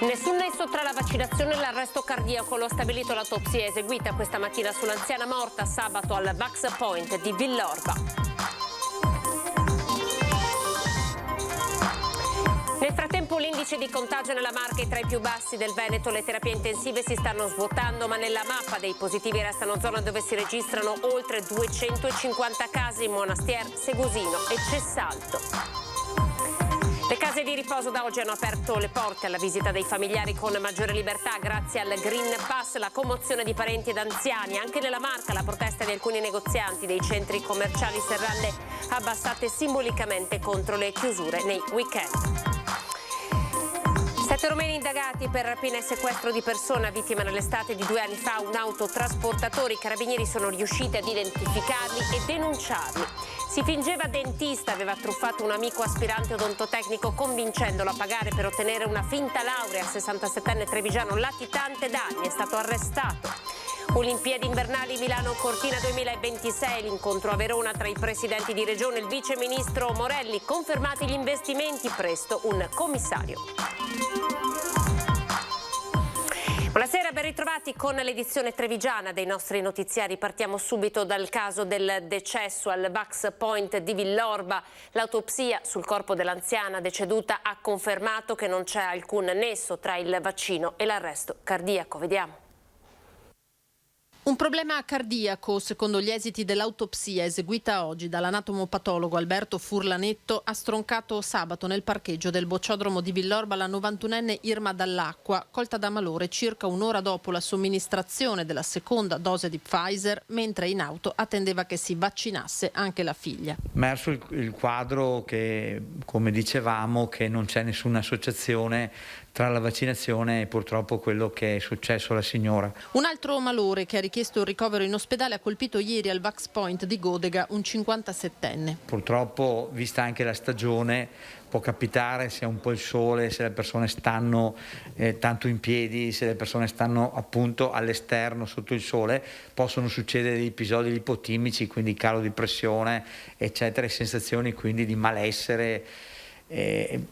Nessun nesso tra la vaccinazione e l'arresto cardiaco, lo ha stabilito l'autopsia eseguita questa mattina sull'anziana morta sabato al Vax Point di Villorba. Nel frattempo l'indice di contagio nella Marca è tra i più bassi del Veneto, le terapie intensive si stanno svuotando, ma nella mappa dei positivi restano zone dove si registrano oltre 250 casi in Monastier, Segusino e Cessalto. Le case di riposo da oggi hanno aperto le porte alla visita dei familiari con maggiore libertà grazie al Green Pass, la commozione di parenti ed anziani. Anche nella Marca la protesta di alcuni negozianti dei centri commerciali, serrande abbassate simbolicamente contro le chiusure nei weekend. 7 romeni indagati per rapina e sequestro di persona, vittima nell'estate di 2 anni fa un autotrasportatore. I carabinieri sono riusciti ad identificarli e denunciarli. Si fingeva dentista, aveva truffato un amico aspirante odontotecnico convincendolo a pagare per ottenere una finta laurea. 67enne trevigiano latitante da anni è stato arrestato. Olimpiadi invernali Milano-Cortina 2026, l'incontro a Verona tra i presidenti di regione e il vice ministro Morelli, confermati gli investimenti, presto un commissario. Buonasera, ben ritrovati con l'edizione trevigiana dei nostri notiziari. Partiamo subito dal caso del decesso al Vax Point di Villorba. L'autopsia sul corpo dell'anziana deceduta ha confermato che non c'è alcun nesso tra il vaccino e l'arresto cardiaco. Vediamo. Un problema cardiaco, secondo gli esiti dell'autopsia eseguita oggi dall'anatomopatologo Alberto Furlanetto, ha stroncato sabato nel parcheggio del bocciodromo di Villorba la 91enne Irma Dall'Acqua, colta da malore circa un'ora dopo la somministrazione della seconda dose di Pfizer, mentre in auto attendeva che si vaccinasse anche la figlia. Emerso il quadro che, come dicevamo, che non c'è nessuna associazione tra la vaccinazione e purtroppo quello che è successo alla signora. Un altro malore che ha richiesto il ricovero in ospedale ha colpito ieri al Vax Point di Godega un 57enne. Purtroppo, vista anche la stagione, può capitare, se è un po' il sole, se le persone stanno tanto in piedi, se le persone stanno appunto all'esterno sotto il sole, possono succedere degli episodi lipotimici, quindi calo di pressione, eccetera, e sensazioni quindi di malessere.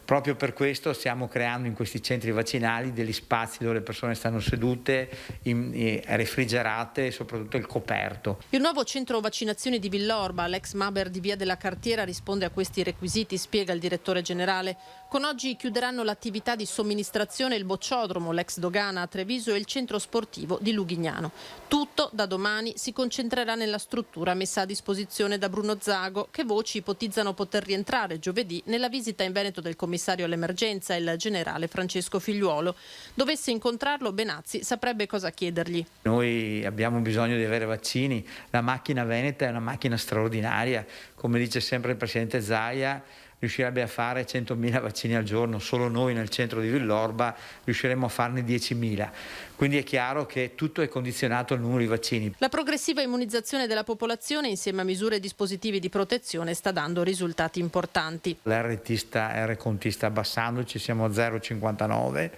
Proprio per questo stiamo creando in questi centri vaccinali degli spazi dove le persone stanno sedute, refrigerate e soprattutto il coperto. Il nuovo centro vaccinazioni di Villorba, l'ex Maber di Via della Cartiera, risponde a questi requisiti, spiega il direttore generale. Con oggi chiuderanno l'attività di somministrazione il bocciodromo, l'ex Dogana a Treviso e il centro sportivo di Lughignano. Tutto da domani si concentrerà nella struttura messa a disposizione da Bruno Zago, che voci ipotizzano poter rientrare giovedì nella visita in Veneto del commissario all'emergenza, il generale Francesco Figliuolo. Dovesse incontrarlo, Benazzi saprebbe cosa chiedergli. Noi abbiamo bisogno di avere vaccini, la macchina veneta è una macchina straordinaria, come dice sempre il presidente Zaia, riuscirebbe a fare 100.000 vaccini al giorno, solo noi nel centro di Villorba riusciremo a farne 10.000. Quindi è chiaro che tutto è condizionato al numero di vaccini. La progressiva immunizzazione della popolazione insieme a misure e dispositivi di protezione sta dando risultati importanti. R conti sta abbassandoci, siamo a 0,59,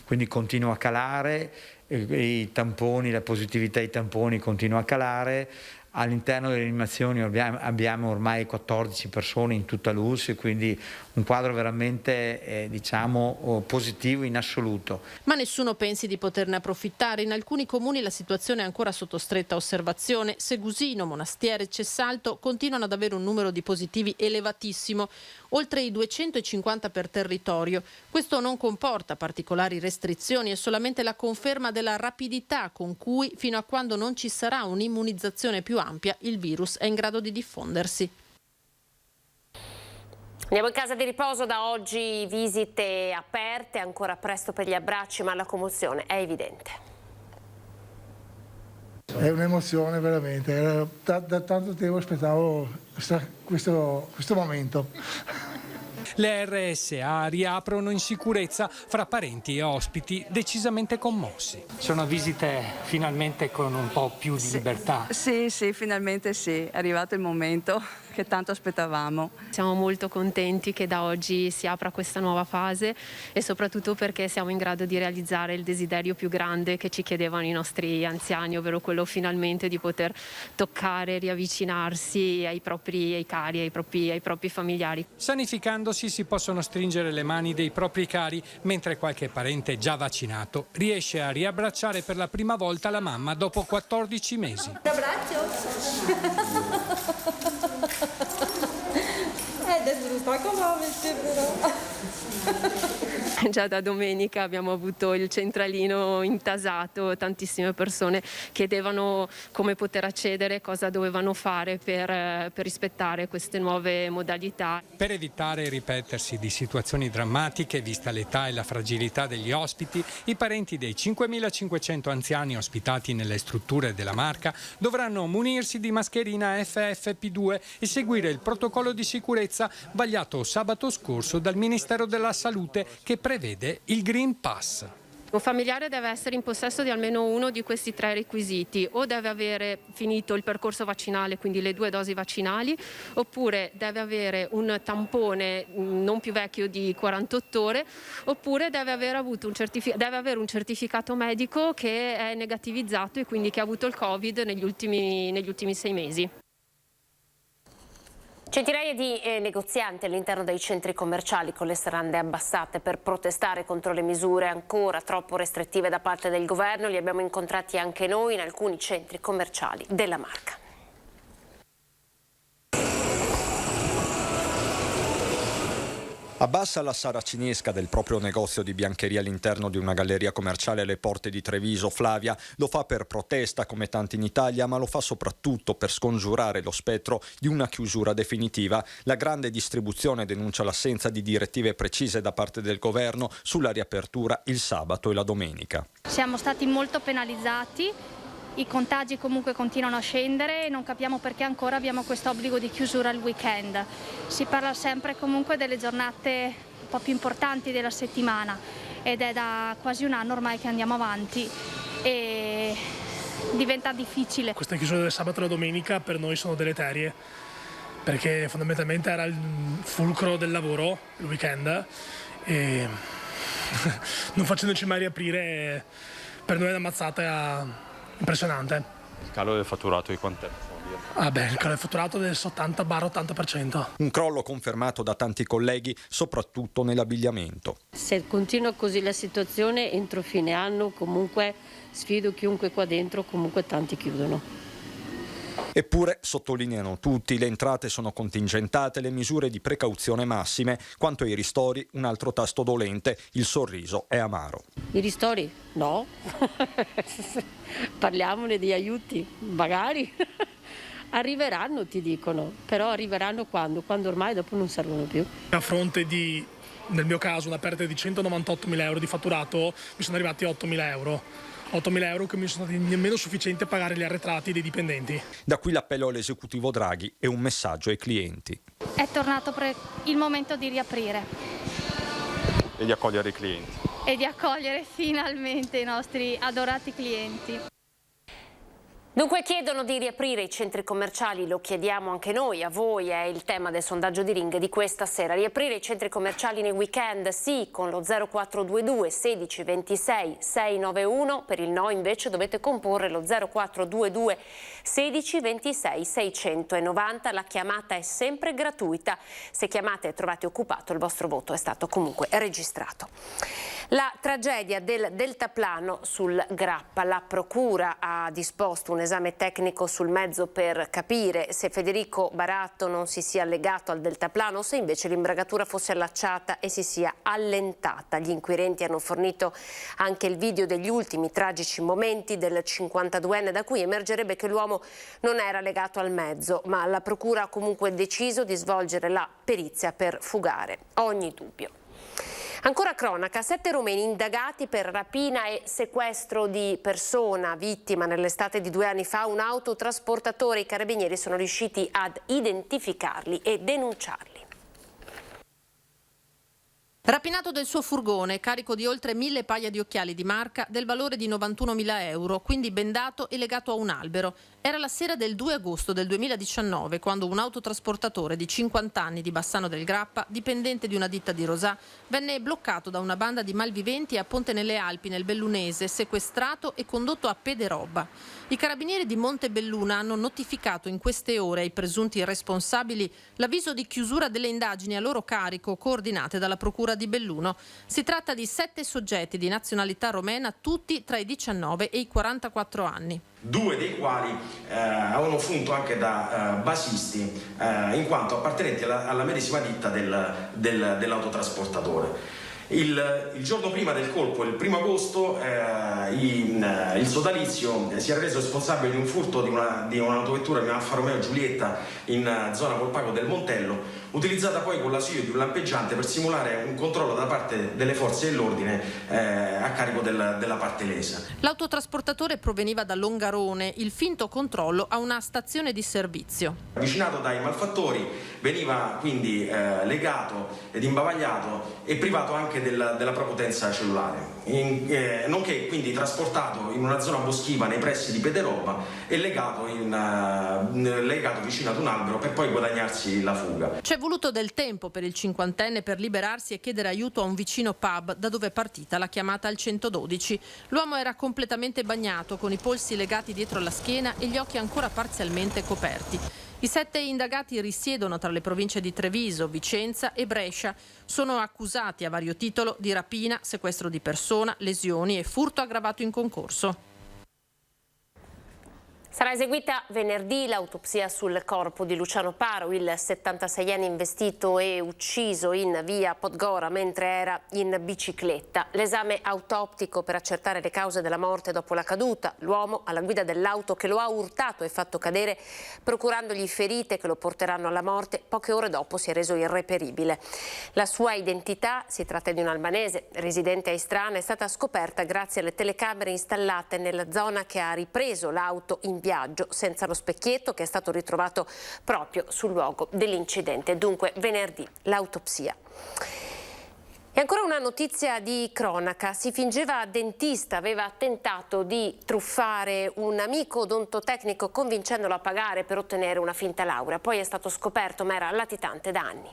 quindi continua a calare, i tamponi, la positività ai tamponi continua a calare. All'interno delle animazioni abbiamo ormai 14 persone in tutta l'ULSS, quindi un quadro veramente positivo in assoluto. Ma nessuno pensi di poterne approfittare. In alcuni comuni la situazione è ancora sotto stretta osservazione. Segusino, Monastiere e Cessalto continuano ad avere un numero di positivi elevatissimo, oltre i 250 per territorio. Questo non comporta particolari restrizioni, è solamente la conferma della rapidità con cui, fino a quando non ci sarà un'immunizzazione più ampia, il virus è in grado di diffondersi. Andiamo in casa di riposo, da oggi visite aperte, ancora presto per gli abbracci, ma la commozione è evidente. È un'emozione veramente, da tanto tempo aspettavo questo momento. Le RSA riaprono in sicurezza fra parenti e ospiti decisamente commossi. Sono visite finalmente con un po' più di libertà. Sì, finalmente sì, è arrivato il momento. che tanto aspettavamo. Siamo molto contenti che da oggi si apra questa nuova fase e soprattutto perché siamo in grado di realizzare il desiderio più grande che ci chiedevano i nostri anziani, ovvero quello finalmente di poter toccare, riavvicinarsi ai cari, ai propri familiari. Sanificandosi si possono stringere le mani dei propri cari, mentre qualche parente già vaccinato riesce a riabbracciare per la prima volta la mamma dopo 14 mesi. Un abbraccio? Adesso non sta con però. Già da domenica abbiamo avuto il centralino intasato, tantissime persone chiedevano come poter accedere, cosa dovevano fare per rispettare queste nuove modalità. Per evitare il ripetersi di situazioni drammatiche, vista l'età e la fragilità degli ospiti, i parenti dei 5.500 anziani ospitati nelle strutture della Marca dovranno munirsi di mascherina FFP2 e seguire il protocollo di sicurezza vagliato sabato scorso dal Ministero della Salute, che prevede il Green Pass. Un familiare deve essere in possesso di almeno uno di questi 3 requisiti: o deve avere finito il percorso vaccinale, quindi le 2 dosi vaccinali, oppure deve avere un tampone non più vecchio di 48 ore, oppure deve avere un certificato medico che è negativizzato e quindi che ha avuto il Covid negli ultimi 6 mesi. Centinaia di negozianti all'interno dei centri commerciali con le serrande abbassate per protestare contro le misure ancora troppo restrittive da parte del governo. Li abbiamo incontrati anche noi in alcuni centri commerciali della Marca. Abbassa la saracinesca del proprio negozio di biancheria all'interno di una galleria commerciale alle porte di Treviso. Flavia lo fa per protesta come tanti in Italia, ma lo fa soprattutto per scongiurare lo spettro di una chiusura definitiva. La grande distribuzione denuncia l'assenza di direttive precise da parte del governo sulla riapertura il sabato e la domenica. Siamo stati molto penalizzati. I contagi comunque continuano a scendere e non capiamo perché ancora abbiamo questo obbligo di chiusura al weekend. Si parla sempre comunque delle giornate un po' più importanti della settimana ed è da quasi un anno ormai che andiamo avanti e diventa difficile. Queste chiusure del sabato e la domenica per noi sono deleterie perché fondamentalmente era il fulcro del lavoro, il weekend, e non facendoci mai riaprire per noi è una mazzata impressionante. Il calo del fatturato di quant'è? Il calo del fatturato del 70-80%. Un crollo confermato da tanti colleghi, soprattutto nell'abbigliamento. Se continua così la situazione, entro fine anno comunque sfido chiunque qua dentro, comunque tanti chiudono. Eppure, sottolineano tutti, le entrate sono contingentate, le misure di precauzione massime. Quanto ai ristori, un altro tasto dolente, il sorriso è amaro. I ristori? No. Parliamone di aiuti, magari. Arriveranno, ti dicono, però arriveranno quando? Quando ormai dopo non servono più. A fronte di, nel mio caso, una perdita di 198.000 euro di fatturato, mi sono arrivati 8.000 euro. 8.000 euro che mi sono stati nemmeno sufficienti a pagare gli arretrati dei dipendenti. Da qui l'appello all'esecutivo Draghi e un messaggio ai clienti. È tornato il momento di riaprire. E di accogliere i clienti. E di accogliere finalmente i nostri adorati clienti. Dunque chiedono di riaprire i centri commerciali, lo chiediamo anche noi, a voi è il tema del sondaggio di Ring di questa sera. Riaprire i centri commerciali nei weekend sì, con lo 0422 16 26 691, per il no invece dovete comporre lo 0422 16 26 690, la chiamata è sempre gratuita, se chiamate e trovate occupato il vostro voto è stato comunque registrato. La tragedia del deltaplano sul Grappa, la procura ha disposto un esame tecnico sul mezzo per capire se Federico Baratto non si sia legato al deltaplano o se invece l'imbragatura fosse allacciata e si sia allentata. Gli inquirenti hanno fornito anche il video degli ultimi tragici momenti del 52enne, da cui emergerebbe che l'uomo non era legato al mezzo, ma la procura ha comunque deciso di svolgere la perizia per fugare ogni dubbio. Ancora cronaca, 7 romeni indagati per rapina e sequestro di persona, vittima nell'estate di 2 anni fa un autotrasportatore. I carabinieri sono riusciti ad identificarli e denunciarli. Rapinato del suo furgone, carico di oltre 1000 paia di occhiali di marca del valore di 91.000 euro, quindi bendato e legato a un albero. Era la sera del 2 agosto del 2019, quando un autotrasportatore di 50 anni di Bassano del Grappa, dipendente di una ditta di Rosà, venne bloccato da una banda di malviventi a Ponte nelle Alpi, nel Bellunese, sequestrato e condotto a Pederobba. I carabinieri di Montebelluna hanno notificato in queste ore ai presunti responsabili l'avviso di chiusura delle indagini a loro carico, coordinate dalla Procura di Belluno. Si tratta di 7 soggetti di nazionalità romena, tutti tra i 19 e i 44 anni. 2 dei quali avevano funto anche da basisti, in quanto appartenenti alla medesima ditta dell'autotrasportatore. Il giorno prima del colpo, il 1 agosto, il sodalizio si era reso responsabile di un furto di un'autovettura di una Alfa Romeo Giulietta in zona Polpago del Montello, utilizzata poi con l'ausilio di un lampeggiante per simulare un controllo da parte delle forze dell'ordine a carico della parte lesa. L'autotrasportatore proveniva da Longarone, il finto controllo a una stazione di servizio. Avvicinato dai malfattori, veniva quindi legato ed imbavagliato e privato anche della propria potenza cellulare, nonché quindi trasportato in una zona boschiva nei pressi di Pederobba e legato vicino ad un albero per poi guadagnarsi la fuga. C'è voluto del tempo per il cinquantenne per liberarsi e chiedere aiuto a un vicino pub da dove è partita la chiamata al 112. L'uomo era completamente bagnato, con i polsi legati dietro la schiena e gli occhi ancora parzialmente coperti. I 7 indagati risiedono tra le province di Treviso, Vicenza e Brescia. Sono accusati a vario titolo di rapina, sequestro di persona, lesioni e furto aggravato in concorso. Sarà eseguita venerdì l'autopsia sul corpo di Luciano Paro, il 76enne investito e ucciso in via Podgora mentre era in bicicletta. L'esame autoptico per accertare le cause della morte dopo la caduta. L'uomo alla guida dell'auto che lo ha urtato e fatto cadere, procurandogli ferite che lo porteranno alla morte, poche ore dopo si è reso irreperibile. La sua identità, si tratta di un albanese residente a Istrana, è stata scoperta grazie alle telecamere installate nella zona che ha ripreso l'auto in viaggio senza lo specchietto, che è stato ritrovato proprio sul luogo dell'incidente. Dunque venerdì l'autopsia. E ancora una notizia di cronaca. Si fingeva dentista, aveva tentato di truffare un amico odontotecnico convincendolo a pagare per ottenere una finta laurea. Poi è stato scoperto, ma era latitante da anni.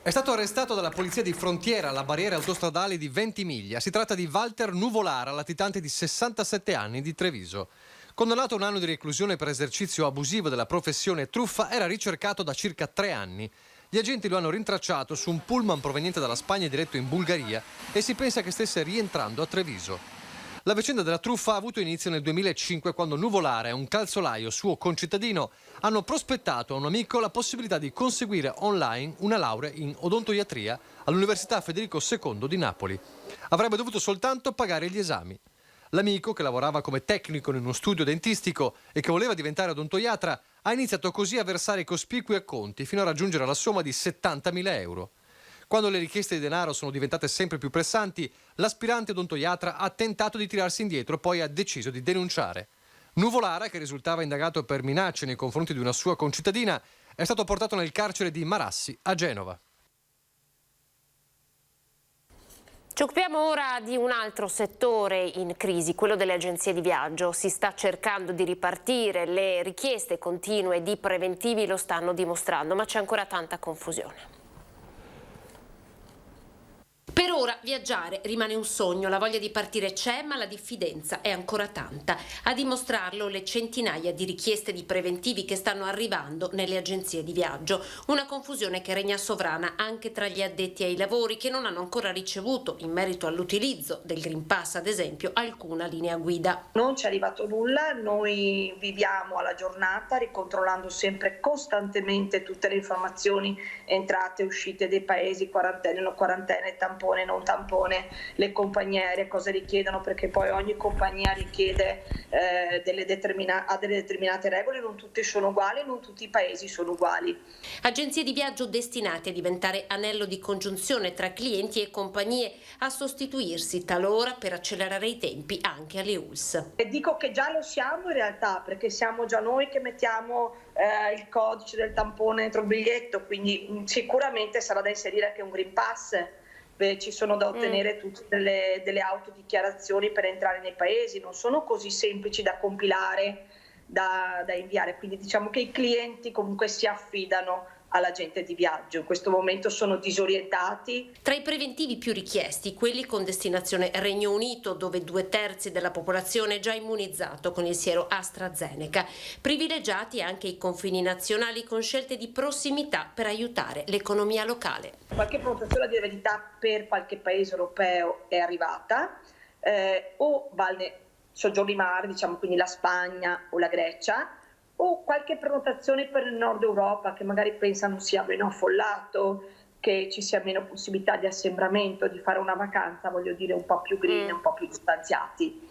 È stato arrestato dalla polizia di frontiera alla barriera autostradale di Ventimiglia. Si tratta di Walter Nuvolara, latitante di 67 anni di Treviso. Condannato a 1 anno di reclusione per esercizio abusivo della professione truffa, era ricercato da circa 3 anni. Gli agenti lo hanno rintracciato su un pullman proveniente dalla Spagna e diretto in Bulgaria e si pensa che stesse rientrando a Treviso. La vicenda della truffa ha avuto inizio nel 2005 quando Nuvolara e un calzolaio suo concittadino hanno prospettato a un amico la possibilità di conseguire online una laurea in odontoiatria all'Università Federico II di Napoli. Avrebbe dovuto soltanto pagare gli esami. L'amico, che lavorava come tecnico in uno studio dentistico e che voleva diventare odontoiatra, ha iniziato così a versare cospicui acconti fino a raggiungere la somma di 70.000 euro. Quando le richieste di denaro sono diventate sempre più pressanti, l'aspirante odontoiatra ha tentato di tirarsi indietro, poi ha deciso di denunciare. Nuvolara, che risultava indagato per minacce nei confronti di una sua concittadina, è stato portato nel carcere di Marassi, a Genova. Ci occupiamo ora di un altro settore in crisi, quello delle agenzie di viaggio. Si sta cercando di ripartire, le richieste continue di preventivi lo stanno dimostrando, ma c'è ancora tanta confusione. Per ora viaggiare rimane un sogno, la voglia di partire c'è, ma la diffidenza è ancora tanta. A dimostrarlo le centinaia di richieste di preventivi che stanno arrivando nelle agenzie di viaggio. Una confusione che regna sovrana anche tra gli addetti ai lavori, che non hanno ancora ricevuto, in merito all'utilizzo del Green Pass ad esempio, alcuna linea guida. Non ci è arrivato nulla, noi viviamo alla giornata ricontrollando sempre costantemente tutte le informazioni, entrate e uscite dei paesi, quarantene, non quarantene, tampone, non un tampone le compagnie aeree, cosa richiedono, perché poi ogni compagnia richiede ha delle determinate regole, non tutte sono uguali, non tutti i paesi sono uguali. Agenzie di viaggio destinate a diventare anello di congiunzione tra clienti e compagnie, a sostituirsi talora per accelerare i tempi anche alle ULSS. E dico che già lo siamo in realtà, perché siamo già noi che mettiamo il codice del tampone dentro il biglietto, quindi sicuramente sarà da inserire anche un Green Pass. Ci sono da ottenere tutte delle autodichiarazioni per entrare nei paesi, non sono così semplici da compilare, da inviare, quindi diciamo che i clienti comunque si affidano all'agente di viaggio, in questo momento sono disorientati. Tra i preventivi più richiesti, quelli con destinazione Regno Unito, dove 2/3 della popolazione è già immunizzato con il siero AstraZeneca, privilegiati anche i confini nazionali con scelte di prossimità per aiutare l'economia locale. Qualche prenotazione di verità per qualche paese europeo è arrivata, o vale soggiorni mare, diciamo quindi la Spagna o la Grecia, o qualche prenotazione per il nord Europa che magari pensano sia meno affollato, che ci sia meno possibilità di assembramento, di fare una vacanza, voglio dire, un po' più green, un po' più distanziati.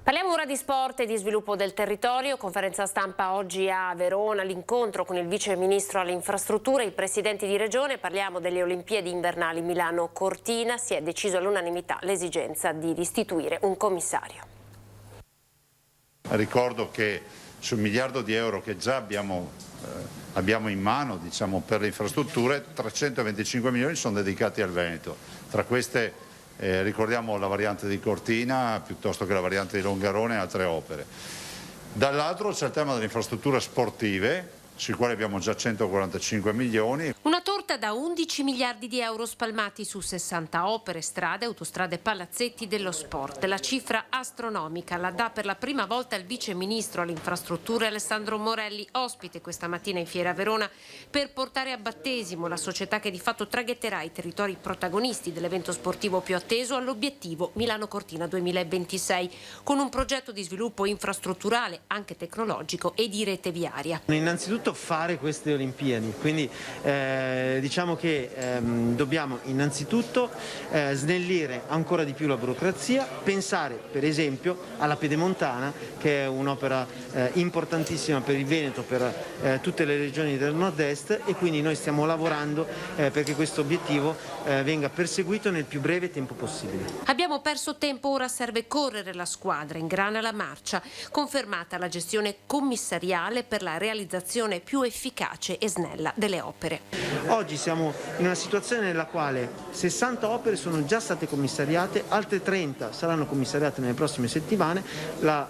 Parliamo ora di sport e di sviluppo del territorio. Conferenza stampa oggi a Verona, l'incontro con il vice ministro alle infrastrutture e i presidenti di regione. Parliamo delle Olimpiadi invernali Milano-Cortina. Si è deciso all'unanimità l'esigenza di istituire un commissario. Ricordo che sul miliardo di euro che già abbiamo in mano, diciamo, per le infrastrutture, 325 milioni sono dedicati al Veneto. Tra queste ricordiamo la variante di Cortina piuttosto che la variante di Longarone e altre opere. Dall'altro c'è il tema delle infrastrutture sportive, sui quali abbiamo già 145 milioni. Una torta da 11 miliardi di euro spalmati su 60 opere, strade, autostrade, palazzetti dello sport. La cifra astronomica la dà per la prima volta il vice ministro alle infrastrutture Alessandro Morelli, ospite questa mattina in Fiera a Verona, per portare a battesimo la società che di fatto traghetterà i territori protagonisti dell'evento sportivo più atteso all'obiettivo Milano-Cortina 2026, con un progetto di sviluppo infrastrutturale, anche tecnologico e di rete viaria. Innanzitutto fare queste Olimpiadi, quindi diciamo che dobbiamo innanzitutto snellire ancora di più la burocrazia, pensare per esempio alla Pedemontana, che è un'opera importantissima per il Veneto, per tutte le regioni del nord-est, e quindi noi stiamo lavorando perché questo obiettivo venga perseguito nel più breve tempo possibile. Abbiamo perso tempo, ora serve correre la squadra, ingrana la marcia, confermata la gestione commissariale per la realizzazione più efficace e snella delle opere. Oggi siamo in una situazione nella quale 60 opere sono già state commissariate, altre 30 saranno commissariate nelle prossime settimane. La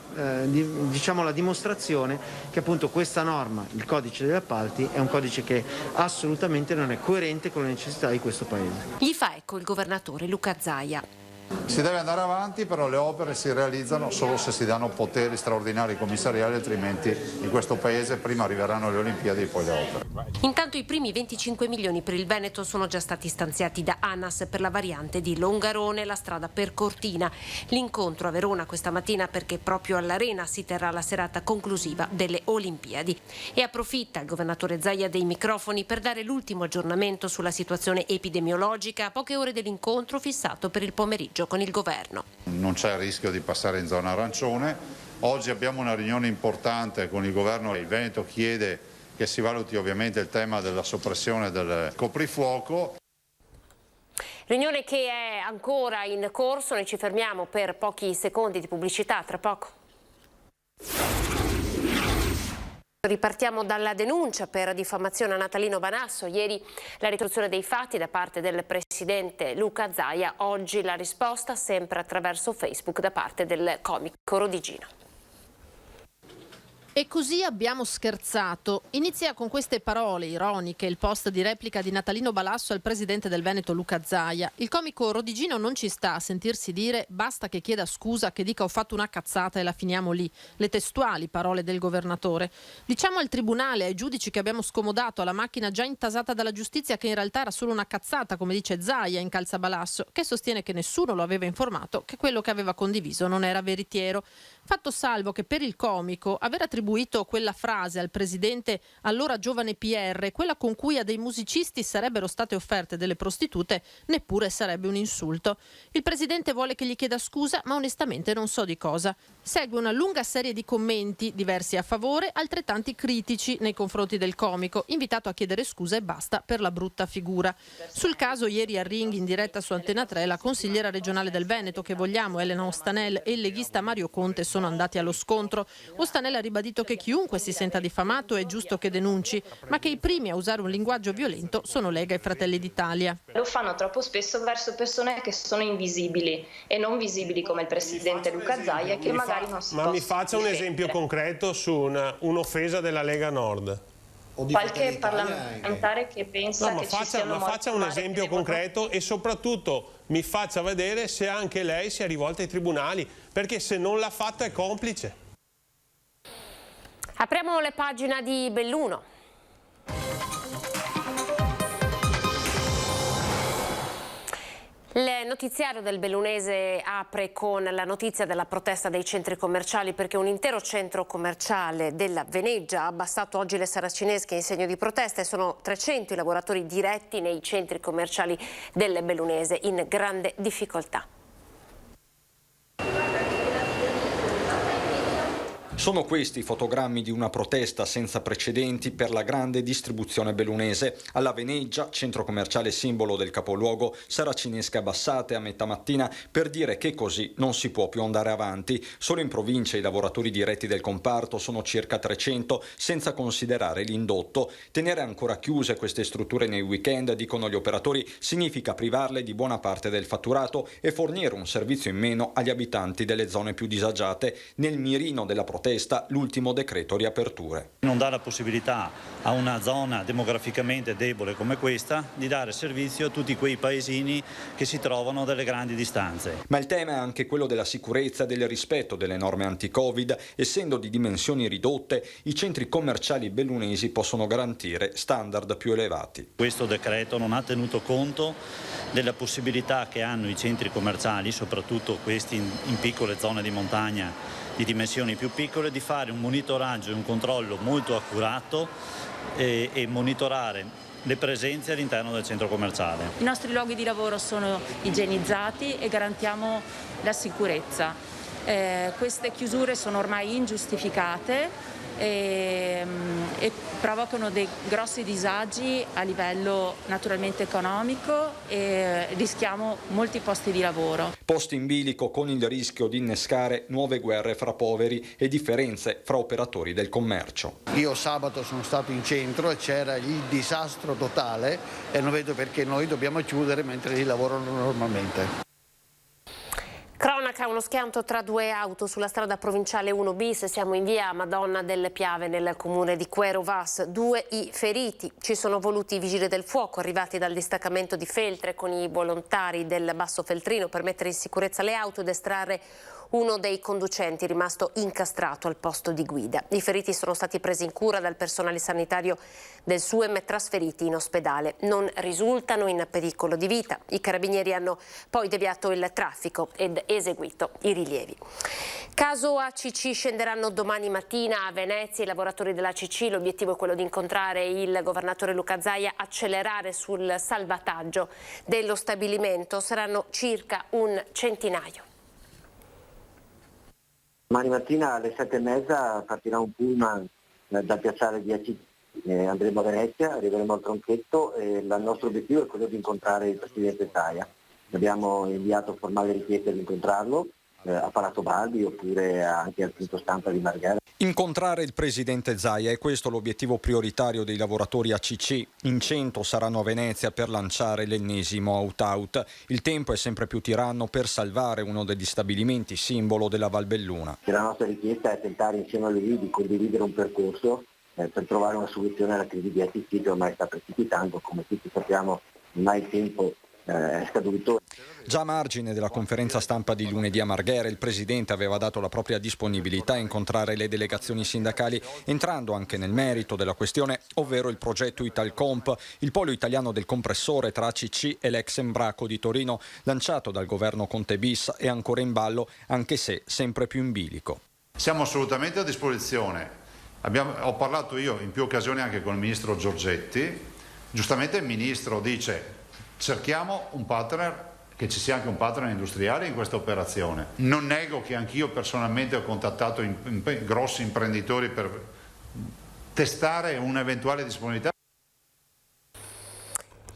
dimostrazione che appunto questa norma, il codice degli appalti, è un codice che assolutamente non è coerente con le necessità di questo Paese. Gli fa eco il governatore Luca Zaia. Si deve andare avanti, però le opere si realizzano solo se si danno poteri straordinari commissariali, altrimenti in questo Paese prima arriveranno le Olimpiadi e poi le opere. Intanto i primi 25 milioni per il Veneto sono già stati stanziati da ANAS per la variante di Longarone, la strada per Cortina. L'incontro a Verona questa mattina perché proprio all'Arena si terrà la serata conclusiva delle Olimpiadi. E approfitta il governatore Zaia dei microfoni per dare l'ultimo aggiornamento sulla situazione epidemiologica a poche ore dell'incontro fissato per il pomeriggio con il governo. Non c'è il rischio di passare in zona arancione. Oggi abbiamo una riunione importante con il governo. Il Veneto chiede che si valuti ovviamente il tema della soppressione del coprifuoco. Riunione che è ancora in corso, noi ci fermiamo per pochi secondi di pubblicità, tra poco. Ripartiamo dalla denuncia per diffamazione a Natalino Banasso. Ieri la ricostruzione dei fatti da parte del presidente Luca Zaia, oggi la risposta sempre attraverso Facebook da parte del comico Rodigino. E così abbiamo scherzato. Inizia con queste parole ironiche il post di replica di Natalino Balasso al presidente del Veneto Luca Zaia. Il comico Rodigino non ci sta a sentirsi dire basta che chieda scusa, che dica ho fatto una cazzata e la finiamo lì. Le testuali parole del governatore. Diciamo al tribunale, ai giudici che abbiamo scomodato, alla macchina già intasata dalla giustizia, che in realtà era solo una cazzata, come dice Zaia in Calza Balasso, che sostiene che nessuno lo aveva informato che quello che aveva condiviso non era veritiero. Fatto salvo che per il comico aver attribuito attribuito quella frase al presidente allora giovane PR, quella con cui a dei musicisti sarebbero state offerte delle prostitute, neppure sarebbe un insulto. Il presidente vuole che gli chieda scusa, ma onestamente non so di cosa. Segue una lunga serie di commenti, diversi a favore, altrettanti critici nei confronti del comico, invitato a chiedere scusa e basta per la brutta figura. Sul caso, ieri a Ring, in diretta su Antena 3, la consigliera regionale del Veneto che vogliamo, Elena Ostanel, e il leghista Mario Conte sono andati allo scontro. Ostanel ha ribadito che chiunque si senta diffamato è giusto che denunci, ma che i primi a usare un linguaggio violento sono Lega e Fratelli d'Italia. Lo fanno troppo spesso verso persone che sono invisibili e non visibili come il presidente Luca Zaia, che magari non si Ma mi faccia un esempio concreto su un'offesa della Lega Nord. Qualche parlamentare che pensa che ci siano ma faccia un esempio concreto e soprattutto mi faccia vedere se anche lei si è rivolta ai tribunali, perché se non l'ha fatto è complice. Apriamo le pagine di Belluno. Il notiziario del Bellunese apre con la notizia della protesta dei centri commerciali, perché un intero centro commerciale della Veneggia ha abbassato oggi le saracinesche in segno di protesta e sono 300 i lavoratori diretti nei centri commerciali del Bellunese in grande difficoltà. Sono questi i fotogrammi di una protesta senza precedenti per la grande distribuzione bellunese. Alla Veneggia, centro commerciale simbolo del capoluogo, saracinesche abbassate a metà mattina per dire che così non si può più andare avanti. Solo in provincia i lavoratori diretti del comparto sono circa 300, senza considerare l'indotto. Tenere ancora chiuse queste strutture nei weekend, dicono gli operatori, significa privarle di buona parte del fatturato e fornire un servizio in meno agli abitanti delle zone più disagiate. Nel mirino della protesta l'ultimo decreto riaperture. Non dà la possibilità a una zona demograficamente debole come questa di dare servizio a tutti quei paesini che si trovano a delle grandi distanze. Ma il tema è anche quello della sicurezza e del rispetto delle norme anti-Covid. Essendo di dimensioni ridotte, i centri commerciali bellunesi possono garantire standard più elevati. Questo decreto non ha tenuto conto della possibilità che hanno i centri commerciali, soprattutto questi in piccole zone di montagna di dimensioni più piccole, di fare un monitoraggio e un controllo molto accurato e monitorare le presenze all'interno del centro commerciale. I nostri luoghi di lavoro sono igienizzati e garantiamo la sicurezza. Queste chiusure sono ormai ingiustificate e provocano dei grossi disagi a livello naturalmente economico e rischiamo molti posti di lavoro. Posti in bilico con il rischio di innescare nuove guerre fra poveri e differenze fra operatori del commercio. Io sabato sono stato in centro e c'era il disastro totale e non vedo perché noi dobbiamo chiudere mentre lì lavorano normalmente. Cronaca, uno schianto tra due auto sulla strada provinciale 1 bis, siamo in via Madonna del Piave nel comune di Quero Vas, 2 i feriti, ci sono voluti i vigili del fuoco arrivati dal distaccamento di Feltre con i volontari del Basso Feltrino per mettere in sicurezza le auto ed estrarre uno dei conducenti rimasto incastrato al posto di guida. I feriti sono stati presi in cura dal personale sanitario del SUEM e trasferiti in ospedale. Non risultano in pericolo di vita. I carabinieri hanno poi deviato il traffico ed eseguito i rilievi. Caso ACC, scenderanno domani mattina a Venezia i lavoratori dell'ACC. L'obiettivo è quello di incontrare il governatore Luca Zaia, accelerare sul salvataggio dello stabilimento. Saranno circa un centinaio. Domani mattina alle 7:30 partirà un pullman dal piazzale di ACC, andremo a Venezia, arriveremo al Tronchetto e il nostro obiettivo è quello di incontrare il presidente Zaia. Abbiamo inviato formale richiesta di incontrarlo a Palazzo Balbi oppure anche al punto stampa di Marghera. Incontrare il presidente Zaia è questo l'obiettivo prioritario dei lavoratori ACC. In 100 saranno a Venezia per lanciare l'ennesimo out-out. Il tempo è sempre più tiranno per salvare uno degli stabilimenti simbolo della Val Belluna. La nostra richiesta è tentare insieme a lui di condividere un percorso per trovare una soluzione alla crisi di ACC che ormai sta precipitando. Come tutti sappiamo, ormai il tempo è scaduto. Già a margine della conferenza stampa di lunedì a Marghera, il presidente aveva dato la propria disponibilità a incontrare le delegazioni sindacali, entrando anche nel merito della questione, ovvero il progetto Italcomp, il polo italiano del compressore tra ACC e l'ex Embraco di Torino, lanciato dal governo Conte bis e ancora in ballo, anche se sempre più in bilico. Siamo assolutamente a disposizione Ho parlato io in più occasioni anche con il ministro Giorgetti, giustamente il ministro dice cerchiamo un partner, che ci sia anche un partner industriale in questa operazione. Non nego che anch'io personalmente ho contattato grossi imprenditori per testare un'eventuale disponibilità.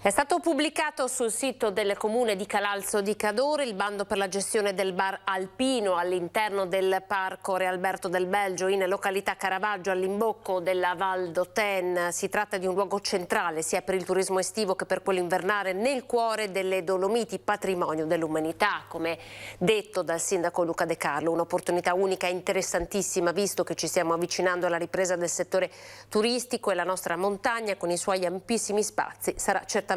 È stato pubblicato sul sito del comune di Calalzo di Cadore il bando per la gestione del bar alpino all'interno del parco Re Alberto del Belgio in località Caravaggio all'imbocco della Val d'Oten. Si tratta di un luogo centrale sia per il turismo estivo che per quello invernale nel cuore delle Dolomiti, patrimonio dell'umanità, come detto dal sindaco Luca De Carlo. Un'opportunità unica e interessantissima visto che ci stiamo avvicinando alla ripresa del settore turistico e la nostra montagna con i suoi ampissimi spazi sarà certamente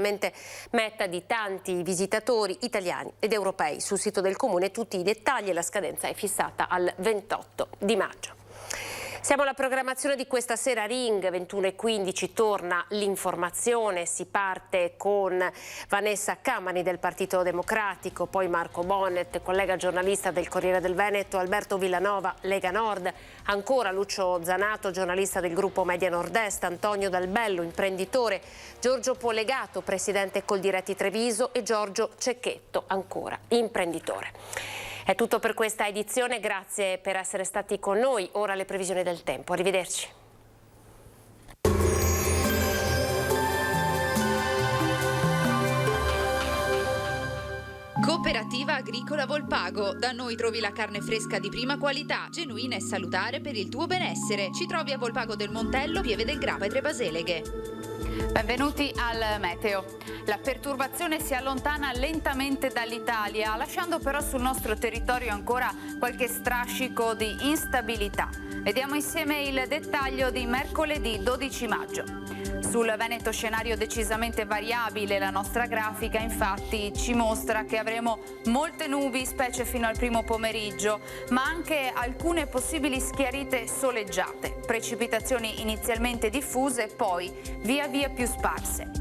meta di tanti visitatori italiani ed europei. Sul sito del comune tutti i dettagli e la scadenza è fissata al 28 di maggio. Siamo alla programmazione di questa sera. Ring 21:15 torna l'informazione, si parte con Vanessa Camani del Partito Democratico, poi Marco Bonnet, collega giornalista del Corriere del Veneto, Alberto Villanova, Lega Nord, ancora Lucio Zanato, giornalista del gruppo Media Nord-Est, Antonio Dal Bello, imprenditore, Giorgio Polegato, presidente Coldiretti Treviso e Giorgio Cecchetto, ancora imprenditore. È tutto per questa edizione, grazie per essere stati con noi. Ora le previsioni del tempo. Arrivederci. Cooperativa Agricola Volpago. Da noi trovi la carne fresca di prima qualità, genuina e salutare per il tuo benessere. Ci trovi a Volpago del Montello, Pieve del Grappa e Tre Baseleghe. Benvenuti al meteo. La perturbazione si allontana lentamente dall'Italia, lasciando però sul nostro territorio ancora qualche strascico di instabilità. Vediamo insieme il dettaglio di mercoledì 12 maggio. Sul Veneto scenario decisamente variabile, la nostra grafica infatti ci mostra che avremo molte nubi, specie fino al primo pomeriggio, ma anche alcune possibili schiarite soleggiate, precipitazioni inizialmente diffuse, poi via via più sparse.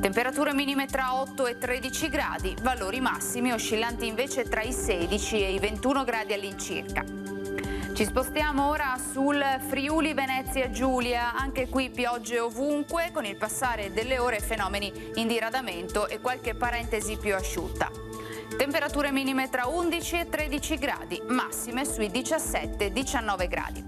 Temperature minime tra 8 e 13 gradi, valori massimi oscillanti invece tra i 16 e i 21 gradi all'incirca. Ci spostiamo ora sul Friuli Venezia Giulia, anche qui piogge ovunque, con il passare delle ore fenomeni in diradamento e qualche parentesi più asciutta. Temperature minime tra 11 e 13 gradi, massime sui 17-19 gradi.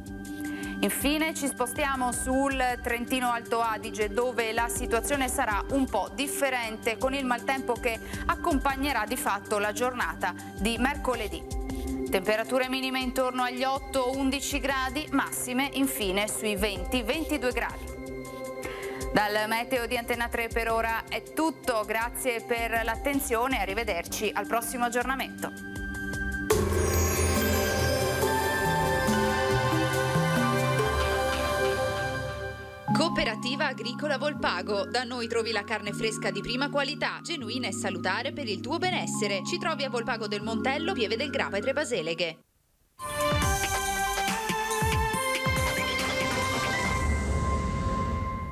Infine ci spostiamo sul Trentino Alto Adige, dove la situazione sarà un po' differente con il maltempo che accompagnerà di fatto la giornata di mercoledì. Temperature minime intorno agli 8-11 gradi, massime infine sui 20-22 gradi. Dal meteo di Antena 3 per ora è tutto, grazie per l'attenzione e arrivederci al prossimo aggiornamento. Cooperativa Agricola Volpago. Da noi trovi la carne fresca di prima qualità, genuina e salutare per il tuo benessere. Ci trovi a Volpago del Montello, Pieve del Grappa e Tre Baseleghe.